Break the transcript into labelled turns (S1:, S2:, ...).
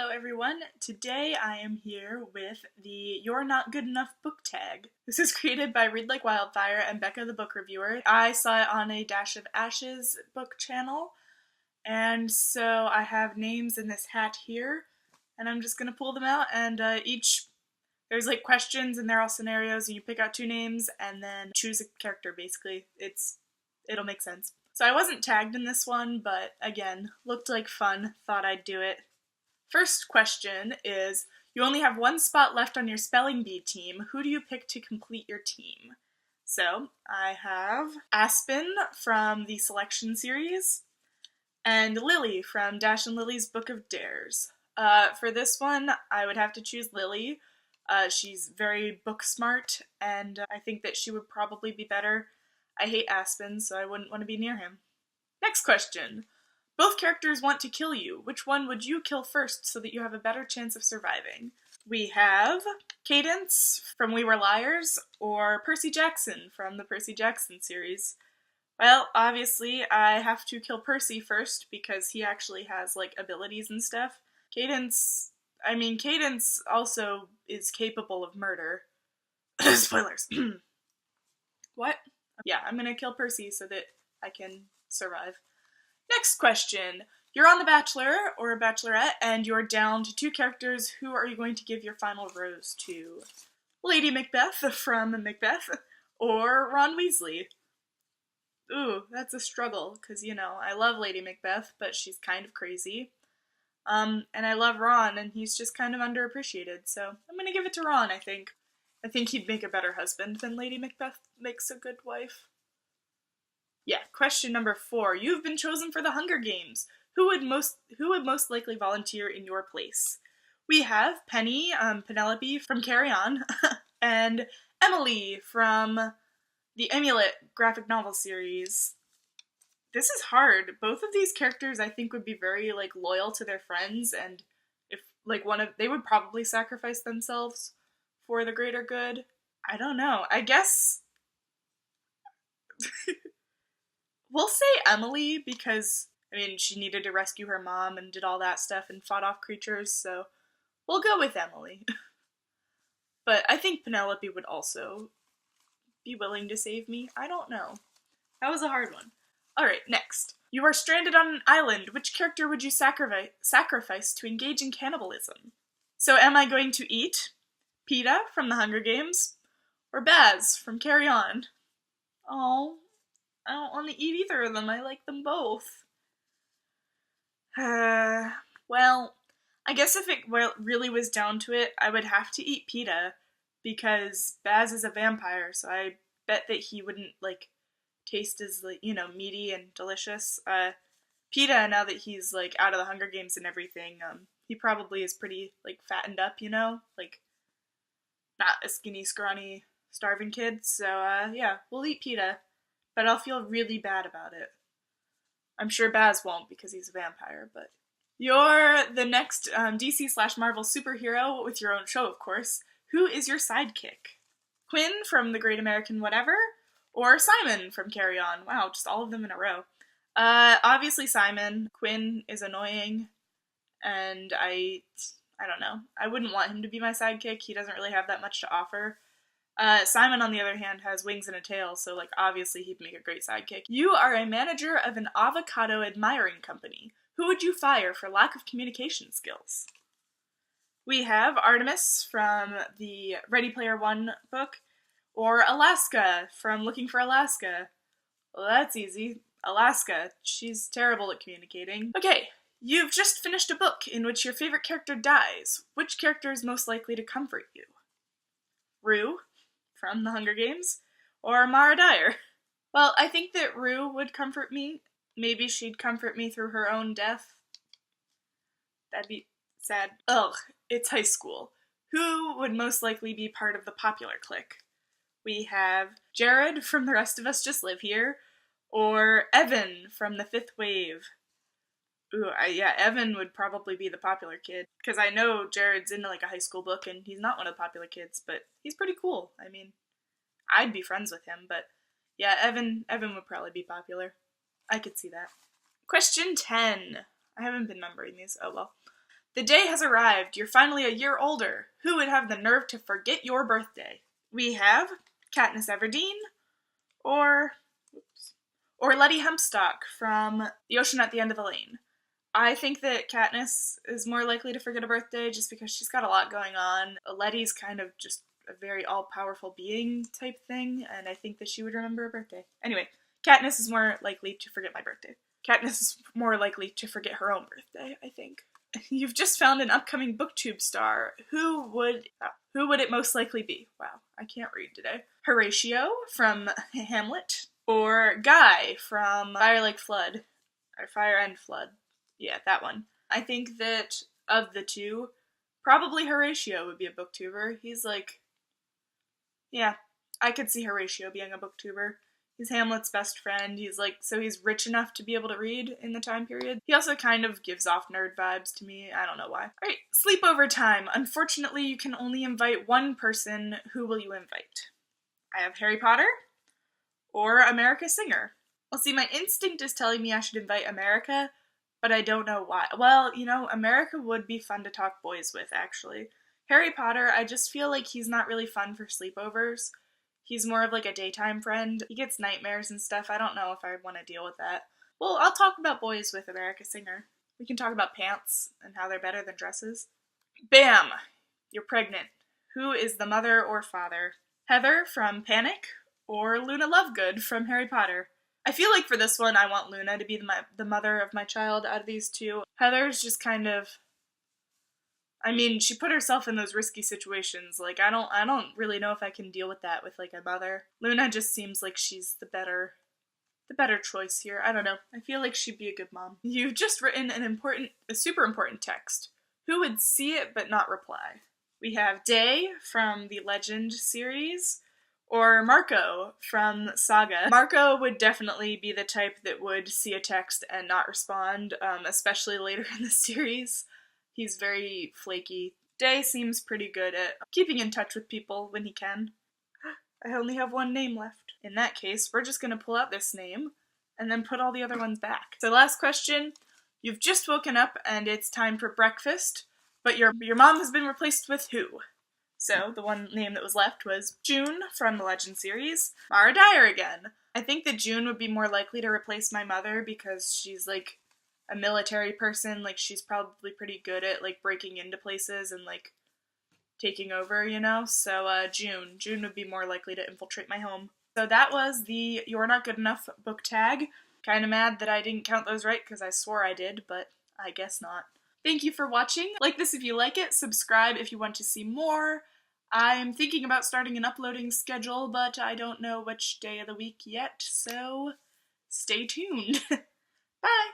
S1: Hello everyone, today I am here with the You're Not Good Enough book tag. This is created by Read Like Wildfire and Becca the book reviewer. I saw it on a Dash of Ashes book channel, and so I have names in this hat here, and I'm just going to pull them out, and there's like questions and they're all scenarios, and you pick out two names and then choose a character basically. It'll make sense. So I wasn't tagged in this one, but again, looked like fun, thought I'd do it. First question is, you only have one spot left on your spelling bee team. Who do you pick to complete your team? So, I have Aspen from the Selection series, and Lily from Dash and Lily's Book of Dares. For this one, I would have to choose Lily. She's very book smart, and I think that she would probably be better. I hate Aspen, so I wouldn't want to be near him. Next question. Both characters want to kill you. Which one would you kill first so that you have a better chance of surviving? We have Cadence from We Were Liars or Percy Jackson from the Percy Jackson series. Well, obviously, I have to kill Percy first because he actually has, like, abilities and stuff. Cadence also is capable of murder. Spoilers. What? Yeah, I'm gonna kill Percy so that I can survive. Next question. You're on The Bachelor or a Bachelorette, and you're down to two characters. Who are you going to give your final rose to? Lady Macbeth from Macbeth or Ron Weasley? Ooh, that's a struggle, because, I love Lady Macbeth, but she's kind of crazy. And I love Ron, and he's just kind of underappreciated, so I'm gonna give it to Ron, I think. I think he'd make a better husband than Lady Macbeth makes a good wife. Yeah, question number 4. You've been chosen for the Hunger Games. Who would most likely volunteer in your place? We have Penny, Penelope from Carry On, and Emily from the Amulet graphic novel series. This is hard. Both of these characters I think would be very loyal to their friends, and if they would probably sacrifice themselves for the greater good. I don't know. I guess we'll say Emily because, she needed to rescue her mom and did all that stuff and fought off creatures, so we'll go with Emily. But I think Penelope would also be willing to save me. I don't know. That was a hard one. Alright, next. You are stranded on an island. Which character would you sacrifice to engage in cannibalism? So am I going to eat Peeta from the Hunger Games or Baz from Carry On? Oh, I don't want to eat either of them. I like them both. Well, I guess if it really was down to it, I would have to eat Peeta because Baz is a vampire, so I bet that he wouldn't, taste as, meaty and delicious. Peeta, now that he's, out of the Hunger Games and everything, he probably is pretty, fattened up, not a skinny, scrawny, starving kid, so, yeah, we'll eat Peeta. But I'll feel really bad about it. I'm sure Baz won't because he's a vampire, but... You're the next DC/Marvel superhero with your own show, of course. Who is your sidekick? Quinn from The Great American Whatever? Or Simon from Carry On? Wow, just all of them in a row. Obviously Simon. Quinn is annoying, and I don't know. I wouldn't want him to be my sidekick. He doesn't really have that much to offer. Simon, on the other hand, has wings and a tail, so, obviously he'd make a great sidekick. You are a manager of an avocado admiring company. Who would you fire for lack of communication skills? We have Artemis from the Ready Player One book, or Alaska from Looking for Alaska. Well, that's easy. Alaska. She's terrible at communicating. Okay, you've just finished a book in which your favorite character dies. Which character is most likely to comfort you? Rue from The Hunger Games, or Mara Dyer? Well, I think that Rue would comfort me. Maybe she'd comfort me through her own death. That'd be sad. Ugh, it's high school. Who would most likely be part of the popular clique? We have Jared from The Rest of Us Just Live Here, or Evan from The Fifth Wave. Ooh, yeah, Evan would probably be the popular kid, because I know Jared's in a high school book, and he's not one of the popular kids, but he's pretty cool. I'd be friends with him, but yeah, Evan would probably be popular. I could see that. Question 10. I haven't been numbering these. Oh well. The day has arrived. You're finally a year older. Who would have the nerve to forget your birthday? We have Katniss Everdeen or Letty Hempstock from The Ocean at the End of the Lane. I think that Katniss is more likely to forget a birthday just because she's got a lot going on. Letty's kind of just a very all-powerful being type thing, and I think that she would remember a birthday. Anyway, Katniss is more likely to forget my birthday. Katniss is more likely to forget her own birthday, I think. You've just found an upcoming BookTube star. Who would it most likely be? Wow, I can't read today. Horatio from Hamlet, or Guy from Fire Like Flood, or Fire and Flood. Yeah, that one. I think that of the two, probably Horatio would be a booktuber. He's like, yeah, I could see Horatio being a booktuber. He's Hamlet's best friend. He's rich enough to be able to read in the time period. He also kind of gives off nerd vibes to me. I don't know why. Alright, sleepover time. Unfortunately, you can only invite one person. Who will you invite? I have Harry Potter or America Singer. Well, see, my instinct is telling me I should invite America, but I don't know why. Well, America would be fun to talk boys with, actually. Harry Potter, I just feel like he's not really fun for sleepovers. He's more of like a daytime friend. He gets nightmares and stuff. I don't know if I want to deal with that. Well, I'll talk about boys with America Singer. We can talk about pants and how they're better than dresses. Bam! You're pregnant. Who is the mother or father? Heather from Panic or Luna Lovegood from Harry Potter? I feel like for this one, I want Luna to be the mother of my child out of these two. Heather's just kind of... I mean, she put herself in those risky situations. Like, I don't really know if I can deal with that with, like, a mother. Luna just seems like she's the better choice here. I don't know. I feel like she'd be a good mom. You've just written a super important text. Who would see it but not reply? We have Day from the Legend series, or Marco from Saga. Marco would definitely be the type that would see a text and not respond, especially later in the series. He's very flaky. Day seems pretty good at keeping in touch with people when he can. I only have one name left. In that case, we're just going to pull out this name and then put all the other ones back. So last question. You've just woken up and it's time for breakfast, but your mom has been replaced with who? So the one name that was left was June from the Legend series. Mara Dyer again. I think that June would be more likely to replace my mother because she's like a military person. Like, she's probably pretty good at like breaking into places and like taking over, So June would be more likely to infiltrate my home. So that was the You're Not Good Enough book tag. Kind of mad that I didn't count those right because I swore I did, but I guess not. Thank you for watching. Like this if you like it, subscribe if you want to see more. I'm thinking about starting an uploading schedule, but I don't know which day of the week yet, so stay tuned. Bye!